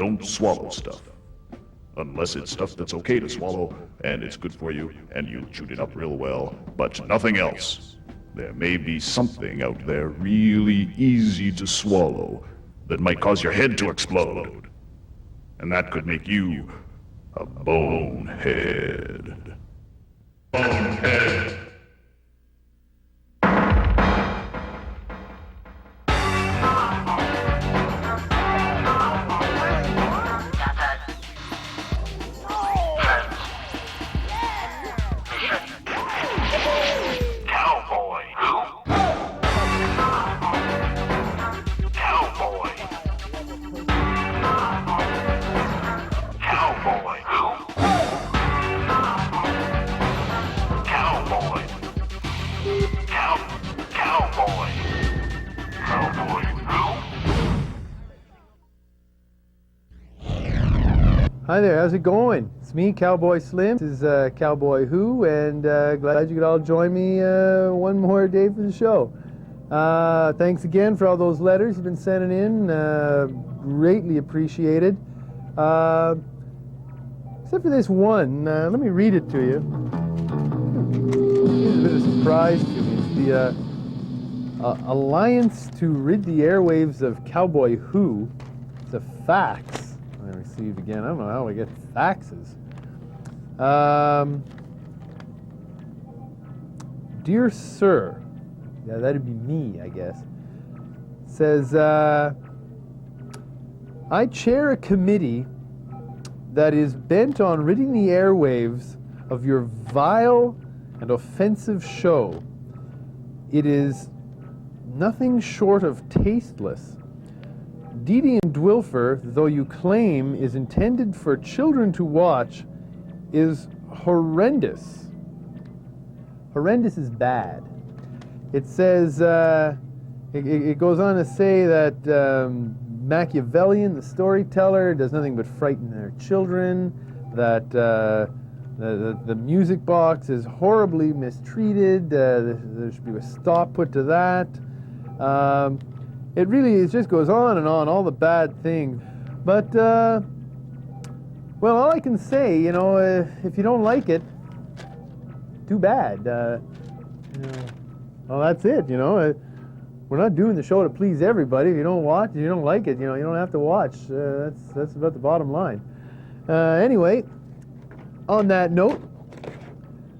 don't swallow stuff. Unless it's stuff that's okay to swallow, and it's good for you, and you chewed it up real well, but nothing else. There may be something out there really easy to swallow that might cause your head to explode. And that could make you a bonehead. Bonehead. Hi there, how's it going? It's me, Cowboy Slim. This is Cowboy Who, and glad you could all join me one more day for the show. Thanks again for all those letters you've been sending in. Greatly appreciated. Except for this one. Let me read it to you. It's a bit of a surprise to me. It's the Alliance to Rid the Airwaves of Cowboy Who. It's a fax. I received again. I don't know how I get faxes. Dear Sir, yeah, that'd be me, I guess. It says, I chair a committee that is bent on ridding the airwaves of your vile and offensive show. It is nothing short of tasteless. Dee and Dwilfer, though you claim is intended for children to watch, is horrendous. Horrendous is bad. It says, it goes on to say that Machiavellian, the storyteller, does nothing but frighten their children, that the music box is horribly mistreated, there should be a stop put to that. It really just goes on and on, all the bad things. But, well, all I can say, you know, if you don't like it, too bad. Well, that's it, you know. We're not doing the show to please everybody. If you don't watch, if you don't like it, you know, you don't have to watch. That's about the bottom line. Anyway, on that note,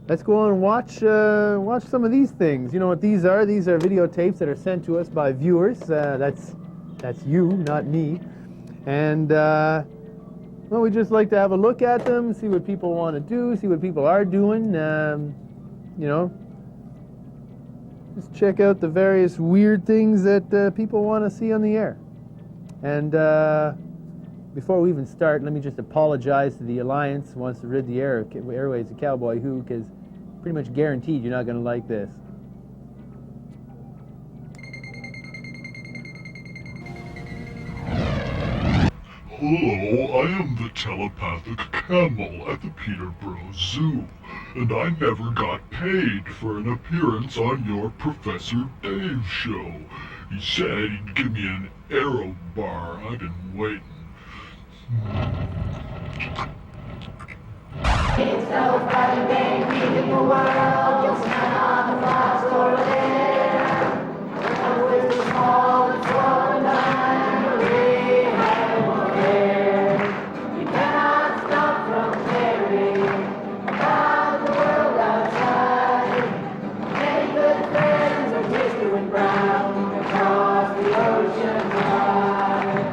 let's go on and watch some of these things. You know what these are? These are videotapes that are sent to us by viewers. That's you, not me. And well, we just like to have a look at them, see what people want to do, see what people are doing. You know, just check out the various weird things that people want to see on the air. And before we even start, let me just apologize to the Alliance who wants to rid the airways of Cowboy Who, because pretty much guaranteed you're not going to like this. Hello, I am the telepathic camel at the Peterborough Zoo, and I never got paid for an appearance on your Professor Dave show. He said he'd give me an arrow bar. I've been waiting. It's so fun, baby, in the world. You'll stand on the box or there. We're always small and slow and we have one here. You cannot stop from caring about the world outside. Many good friends are tasty and brown across the ocean wide.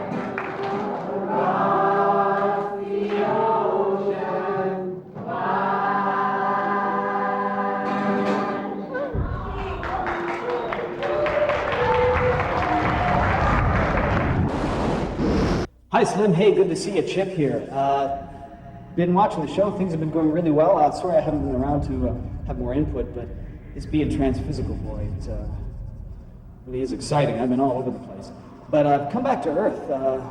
Across the ocean wide. Hi Slim, hey, good to see you. Chip here. Been watching the show, things have been going really well. Sorry I haven't been around to have more input, but this being transphysical boy, it really is exciting. I've been all over the place. But I've come back to Earth. I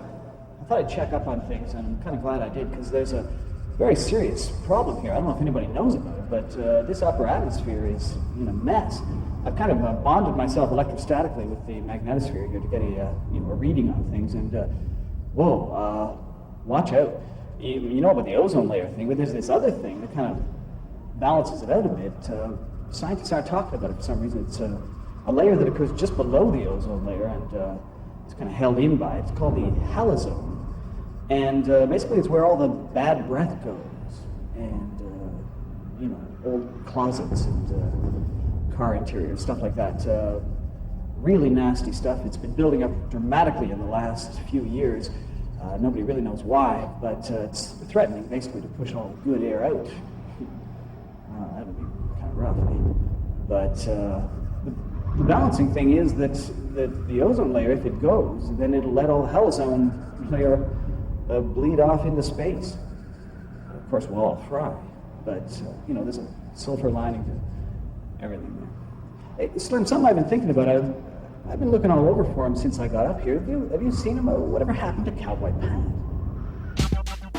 thought I'd check up on things, and I'm kind of glad I did, because there's a very serious problem here. I don't know if anybody knows about it, but this upper atmosphere is in a mess. I've kind of bonded myself electrostatically with the magnetosphere here to get a reading on things, and whoa, watch out. You know about the ozone layer thing, but there's this other thing that kind of balances it out a bit. Scientists aren't talking about it for some reason. It's a layer that occurs just below the ozone layer, and it's kind of held in by it. It's called the halozone. And basically it's where all the bad breath goes. And, old closets and car interiors, stuff like that. Really nasty stuff. It's been building up dramatically in the last few years. Nobody really knows why, but it's threatening basically to push all the good air out. That would be kind of rough. But the balancing thing is that the ozone layer, if it goes, then it'll let all the halozone layer bleed off into space. Of course, we'll all fry, but there's a silver lining to everything there. Hey, Slim, something I've been thinking about. I've been looking all over for him since I got up here. Have you seen him? Whatever happened to Cowboy Pat?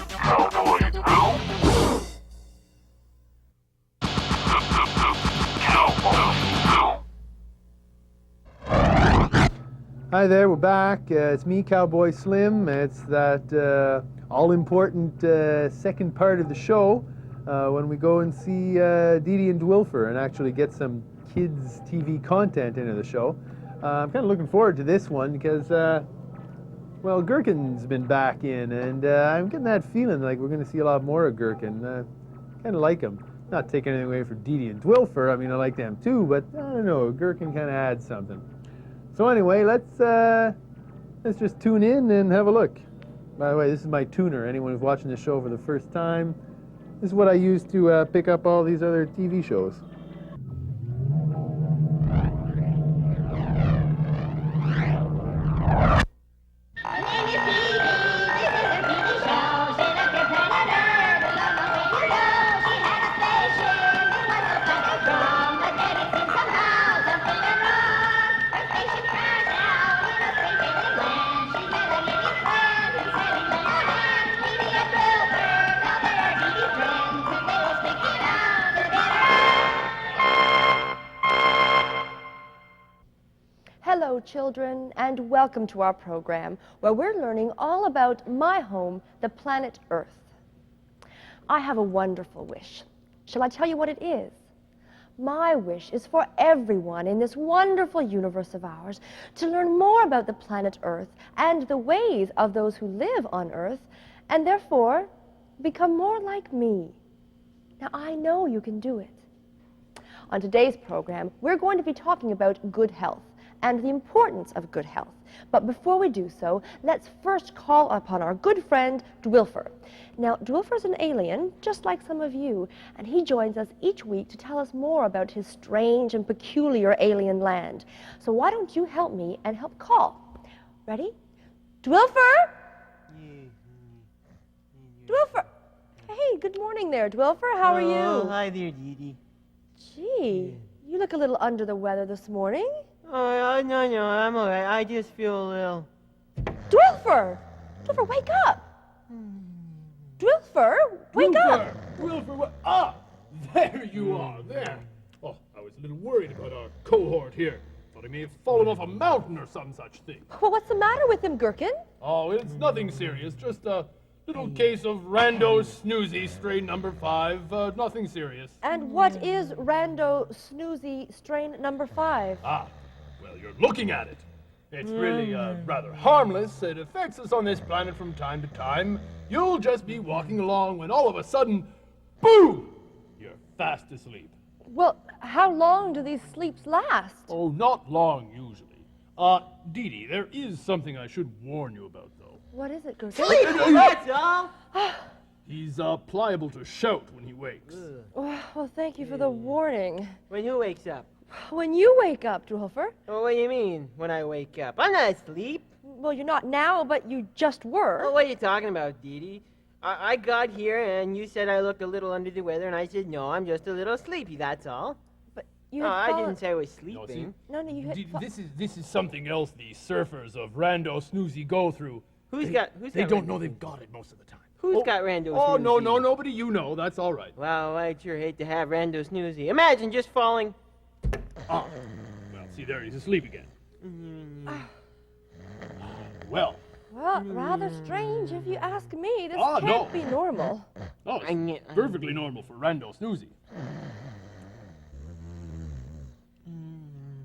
Cowboy who? Hi there, we're back. It's me, Cowboy Slim. It's that all-important second part of the show when we go and see Dee Dee and Dwilfer and actually get some kids' TV content into the show. I'm kind of looking forward to this one because, Gherkin's been back in, and I'm getting that feeling like we're going to see a lot more of Gherkin. Kind of like him. Not taking anything away from Dee Dee and Dwilfer. I mean, I like them too, but I don't know. Gherkin kind of adds something. So anyway, let's just tune in and have a look. By the way, this is my tuner. Anyone who's watching this show for the first time, this is what I use to pick up all these other TV shows. Hello, children, and welcome to our program, where we're learning all about my home, the planet Earth. I have a wonderful wish. Shall I tell you what it is? My wish is for everyone in this wonderful universe of ours to learn more about the planet Earth and the ways of those who live on Earth, and therefore become more like me. Now, I know you can do it. On today's program, we're going to be talking about good health and the importance of good health. But before we do so, let's first call upon our good friend, Dwilfer. Now, Dwilfer's an alien, just like some of you, and he joins us each week to tell us more about his strange and peculiar alien land. So why don't you help me and help call? Ready? Dwilfer? Dwilfer! Hey, good morning there, Dwilfer. How are you? Oh, hi there, Dee Dee. Gee, you look a little under the weather this morning. Oh, no, I'm all right. I just feel a little... Dwilfer! Dwilfer, wake up! Dwilfer, wake up! Dwilfer, what? Ah! There you are, there. Oh, I was a little worried about our cohort here. Thought he may have fallen off a mountain or some such thing. Well, what's the matter with him, Gherkin? Oh, it's nothing serious. Just a little case of Randosnoozy, strain number 5. Nothing serious. And what is Randosnoozy strain number 5? Ah, well, you're looking at it. It's really rather harmless. It affects us on this planet from time to time. You'll just be walking along when all of a sudden, boom! You're fast asleep. Well, how long do these sleeps last? Oh, not long, usually. Dee Dee, there is something I should warn you about, though. What is it, Gherkin? That's all? He's pliable to shout when he wakes. Well, thank you for the warning. When who wakes up? When you wake up, Dwilfer. Oh, what do you mean, when I wake up? I'm not asleep. Well, you're not now, but you just were. Oh, what are you talking about, Dee Dee? I got here, and you said I looked a little under the weather, and I said, no, I'm just a little sleepy, that's all. But you had I fallen... didn't say I was No, see, sleeping. No, you had... this is something else the surfers of Randosnoozy go through. Who's They got don't Rando- know they've got it most of the time. Who's got Randosnoozy? Oh, no, nobody you know. That's all right. Well, I'd sure hate to have Randosnoozy. Imagine just falling... Well, see, there he's asleep again. Well, Well, rather strange if you ask me. This Ah, can't no. be normal. Oh, it's perfectly normal for Randosnoozy.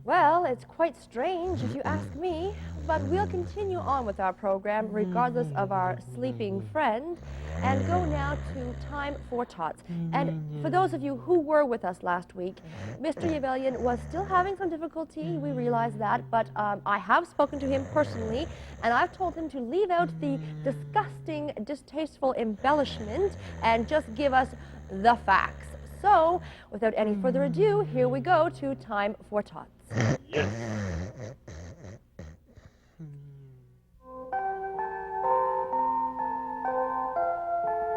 Well, it's quite strange if you ask me, but we'll continue on with our program regardless of our sleeping friend and go now to Time for Tots. And for those of you who were with us last week, Mr. Yavelian was still having some difficulty, we realize that, but I have spoken to him personally and I've told him to leave out the disgusting, distasteful embellishment and just give us the facts. So, without any further ado, here we go to Time for Tots. Yes.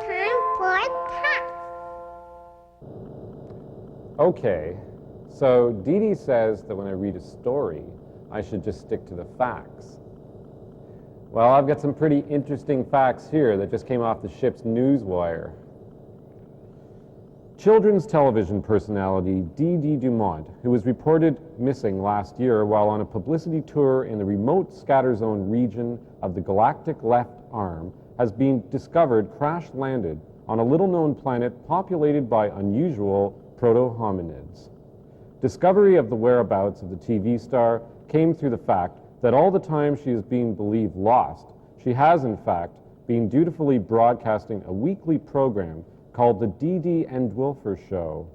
Time for Tots. Okay, so Dee Dee says that when I read a story, I should just stick to the facts. Well, I've got some pretty interesting facts here that just came off the ship's newswire. Children's television personality Dee Dee Dumont, who was reported missing last year while on a publicity tour in the remote scatter-zone region of the galactic left arm, has been discovered crash-landed on a little-known planet populated by unusual proto-hominids. Discovery of the whereabouts of the TV star came through the fact that all the time she is being believed lost, she has in fact been dutifully broadcasting a weekly program called the Dee Dee and Dwilfer Show.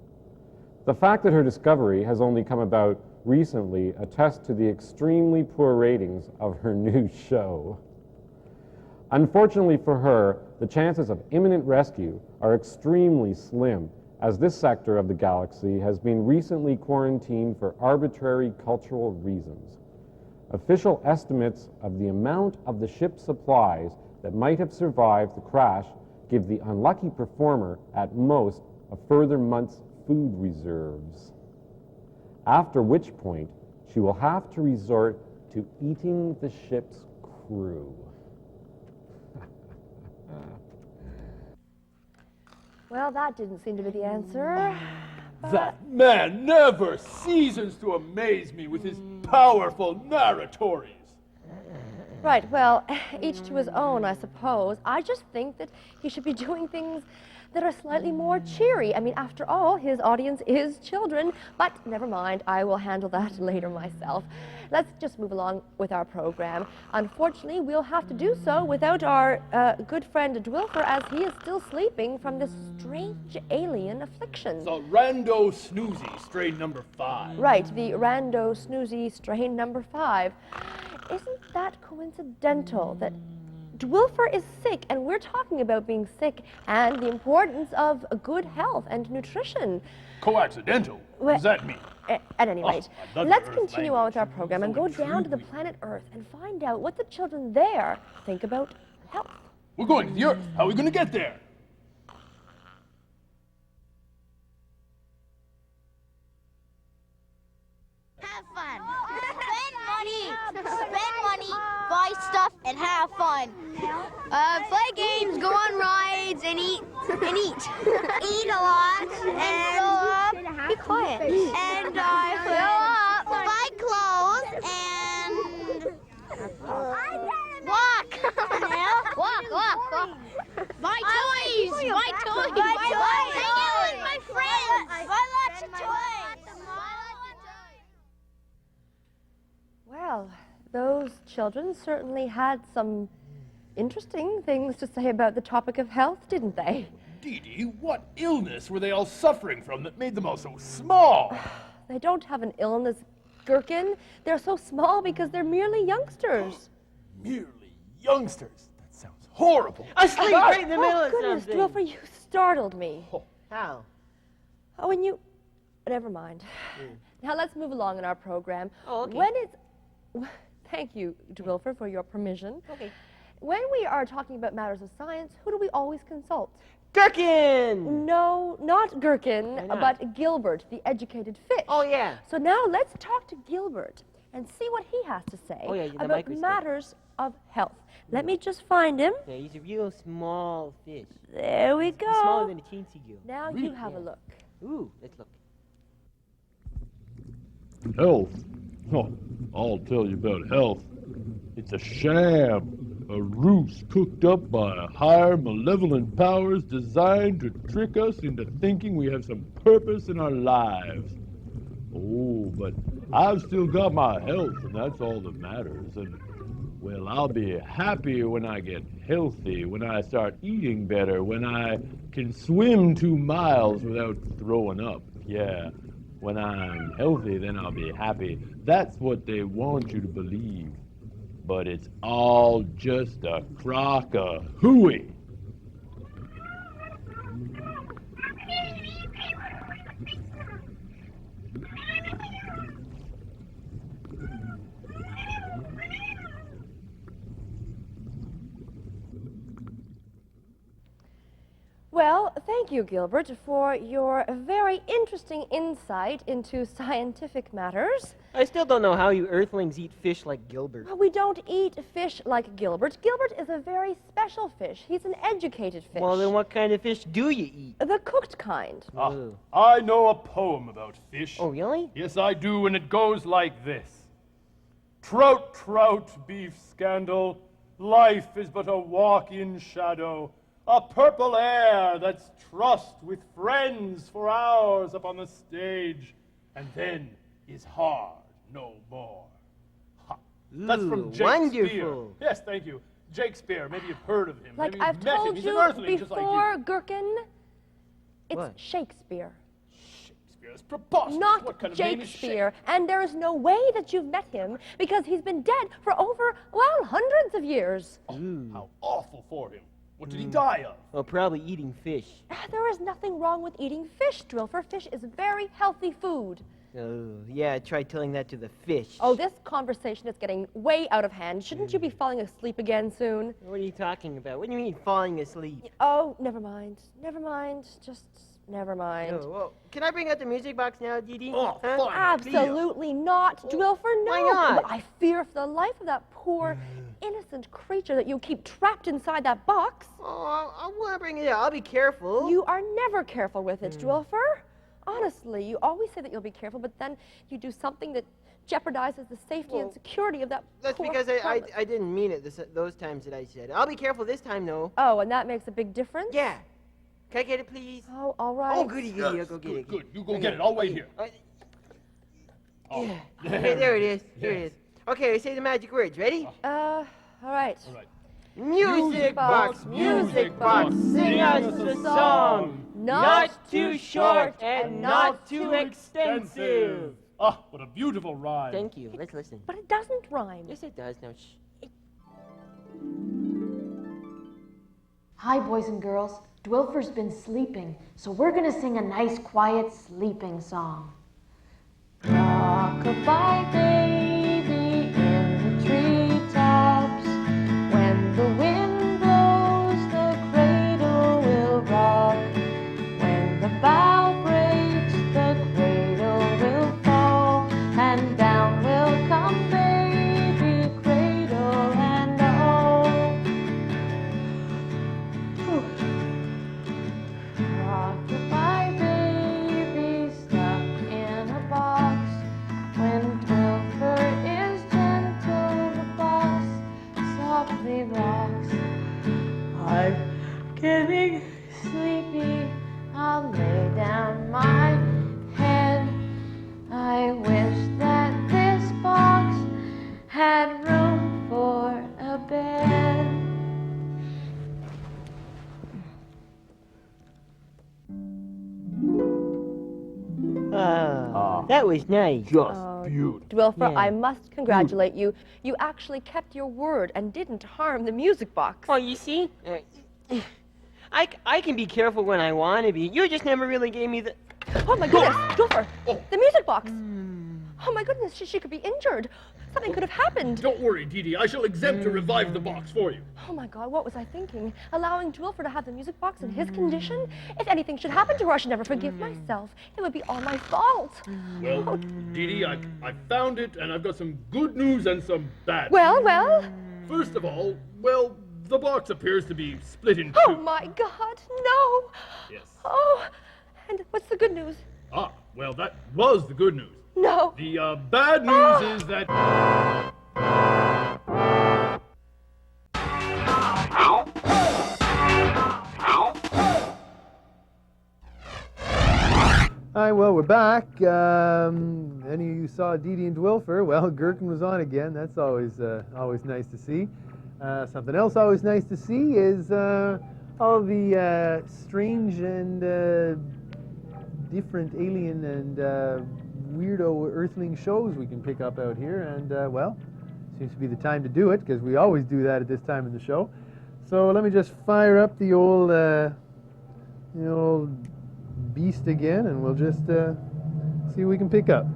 The fact that her discovery has only come about recently attests to the extremely poor ratings of her new show. Unfortunately for her, the chances of imminent rescue are extremely slim, as this sector of the galaxy has been recently quarantined for arbitrary cultural reasons. Official estimates of the amount of the ship's supplies that might have survived the crash give the unlucky performer at most a further month's food reserves. After which point, she will have to resort to eating the ship's crew. Well, that didn't seem to be the answer. That man never ceases to amaze me with his powerful narratories. Right, well, each to his own, I suppose. I just think that he should be doing things that are slightly more cheery. I mean, after all, his audience is children, but never mind, I will handle that later myself. Let's just move along with our program. Unfortunately, we'll have to do so without our good friend Dwilfer, as he is still sleeping from this strange alien affliction. So Randosnoozy, strain number 5. Right, the Randosnoozy strain number 5. Isn't that coincidental that Dwilfer is sick, and we're talking about being sick and the importance of good health and nutrition? Coincidental? What does that mean? At any rate, I love let's your Earth continue on with our language. program and So go down to the intriguing. planet Earth and find out what the children there think about health. We're going to the Earth. How are we going to get there? Have fun. Spend money, buy stuff, and have fun. Play games, go on rides, and eat. Eat a lot, and grow up. Be quiet. And grow up. Buy clothes, and walk. Walk. Buy toys. Buy toys. Hang out with my friends. Buy lots of toys. Well, those children certainly had some interesting things to say about the topic of health, didn't they? Dee Dee, what illness were they all suffering from that made them all so small? They don't have an illness, Gherkin. They're so small because they're merely youngsters. Merely youngsters. That sounds horrible. Asleep right in the middle Oh, of goodness, something. Dwilfer, you startled me. How? Oh, and you... Never mind. Now let's move along in our program. Oh, okay. When it's... Thank you, Dwilfer, for your permission. Okay. When we are talking about matters of science, who do we always consult? Gherkin! No, not Gherkin, Why not? but Gilbert, the educated fish. Oh, yeah. So now let's talk to Gilbert and see what he has to say Oh, yeah, the about microscope. matters of health. Let me just find him. Yeah, he's a real small fish. There we go. He's smaller than a teensy gill. Now you have a look. Ooh, let's look. Health? Oh, I'll tell you about health. It's a sham. A ruse cooked up by higher malevolent powers designed to trick us into thinking we have some purpose in our lives. Oh, but I've still got my health, and that's all that matters. And, well, I'll be happy when I get healthy, when I start eating better, when I can swim 2 miles without throwing up. Yeah, when I'm healthy, then I'll be happy. That's what they want you to believe. But it's all just a crock of hooey. Well, thank you, Gilbert, for your very interesting insight into scientific matters. I still don't know how you Earthlings eat fish like Gilbert. Well, we don't eat fish like Gilbert. Gilbert is a very special fish. He's an educated fish. Well, then what kind of fish do you eat? The cooked kind. I know a poem about fish. Oh, really? Yes, I do, and it goes like this. Trout, trout, beef scandal, life is but a walk-in shadow, a purple air that's trussed with friends for hours up on the stage, and then is hard no more. Ha. That's from Shakespeare. Wonderful. Yes, thank you. Shakespeare, maybe you've heard of him. Like maybe I've you've met him. told He's an you earthling just like before, you. Gherkin, it's What? Shakespeare. Shakespeare is preposterous. Not What kind of name is Shakespeare. And there is no way that you've met him because he's been dead for over, well, hundreds of years. How awful for him. What did he die of? Well, probably eating fish. There is nothing wrong with eating fish, Dwilfer. Fish is very healthy food. Oh, yeah, try telling that to the fish. Oh, this conversation is getting way out of hand. Shouldn't you be falling asleep again soon? What are you talking about? What do you mean falling asleep? Oh, never mind. Never mind. Just never mind. Oh, well, can I bring out the music box now, Dee Dee? Oh, Huh? fine. Absolutely not, Dwilfer, no. Why not? I fear for the life of that poor, innocent creature that you keep trapped inside that box. Oh, I want to bring it out. I'll be careful. You are never careful with it, Dwilfer. Honestly, you always say that you'll be careful, but then you do something that jeopardizes the safety and security of that That's poor because harmless- I didn't mean it those times that I said. I'll be careful this time, though. Oh, and that makes a big difference? Yeah. Can I get it, please? Oh, all right. Oh, goody, goody. I'll go get it. Good. You go get it. I'll wait here. Yeah. Okay, there it is. Here it is. Okay, say the magic words. Ready? All right. All right. Music box, music box, sing us a song. Not too short and not too extensive. Ah, what a beautiful rhyme. Thank you. Let's listen. But it doesn't rhyme. Yes, it does. Now, shh. Hi, boys and girls. Dwilfer's been sleeping, so we're gonna sing a nice, quiet sleeping song. Rock-a-bye, baby, in the treetops. When the wind blows, the cradle will rock. When the bough breaks, the cradle will fall, and down will come baby, cradle and all. Rock-a-bye, baby, stuck in a box. When Dwilfer is gentle, the box softly rocks. I'm getting sleepy, I'll lay down my head. I wish that this box had room for a bed. That was nice. Just beautiful. Dwilfer, Yeah. I must congratulate you. You actually kept your word and didn't harm the music box. Oh, you see? I can be careful when I want to be. You just never really gave me the... Oh my goodness, Dwilfer, the music box. Oh my goodness, she could be injured. Something could have happened. Don't worry, Dee Dee. I shall exempt to revive the box for you. Oh my God, what was I thinking? Allowing Dwilfer to have the music box in his condition? If anything should happen to her, I should never forgive myself. It would be all my fault. Well, Dee Dee, I found it, and I've got some good news and some bad news. Well? First of all, well, the box appears to be split in two. Oh my God, no. Yes. Oh, and what's the good news? Ah, well, that was the good news. No. The bad news is that... All right, well, we're back. Any of you saw Dee Dee and Dwilfer? Well, Gherkin was on again. That's always nice to see. Something else always nice to see is all the strange and different alien and weirdo earthling shows we can pick up out here. And, well, seems to be the time to do it, because we always do that at this time in the show. So let me just fire up the old beast again, and we'll just see what we can pick up.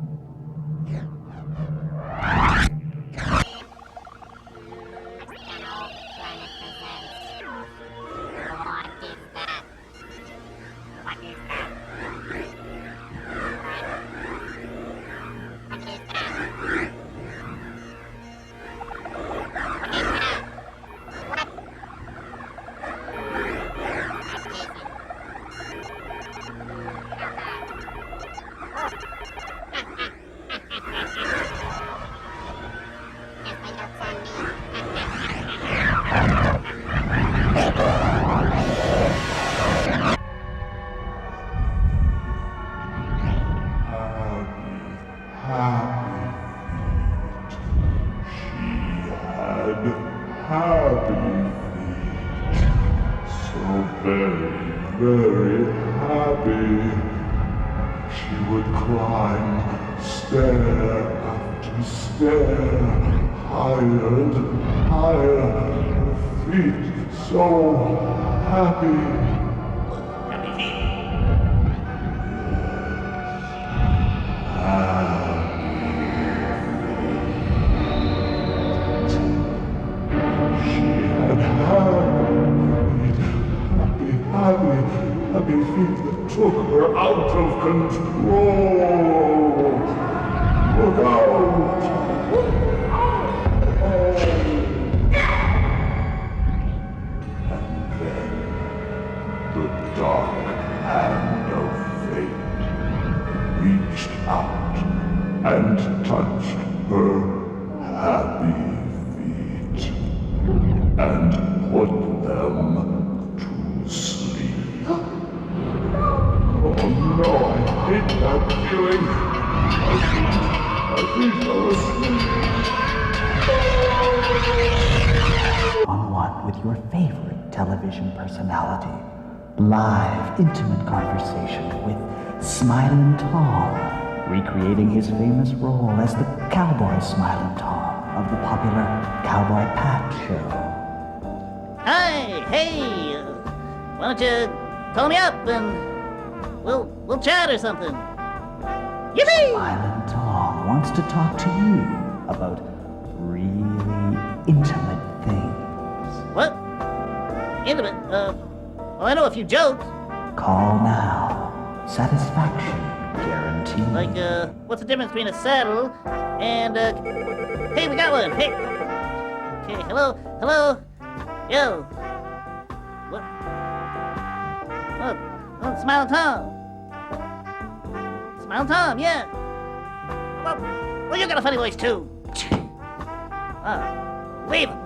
Very happy. She would climb stair after stair, higher and higher, her feet so happy. Happy feet that took her out of control. Look out! And then the dark hand of fate reached out and touched her happy feet and put them to sleep. Oh no, I hate that feeling. I think I was One-on-one with your favorite television personality. Live, intimate conversation with Smilin Tom, recreating his famous role as the Cowboy Smilin Tom of the popular Cowboy Pat show. Hi, hey, why don't you call me up and we'll chat or something. Yippee! Smilin Tom wants to talk to you about really intimate things. What? Intimate? Well, I know a few jokes. Call now. Satisfaction guaranteed. Like, what's the difference between a saddle and, hey, we got one, hey. Okay, hello, yo. What? Oh, Smilin Tom. Smilin Tom, yeah. Well, you got a funny voice, too. Leave him.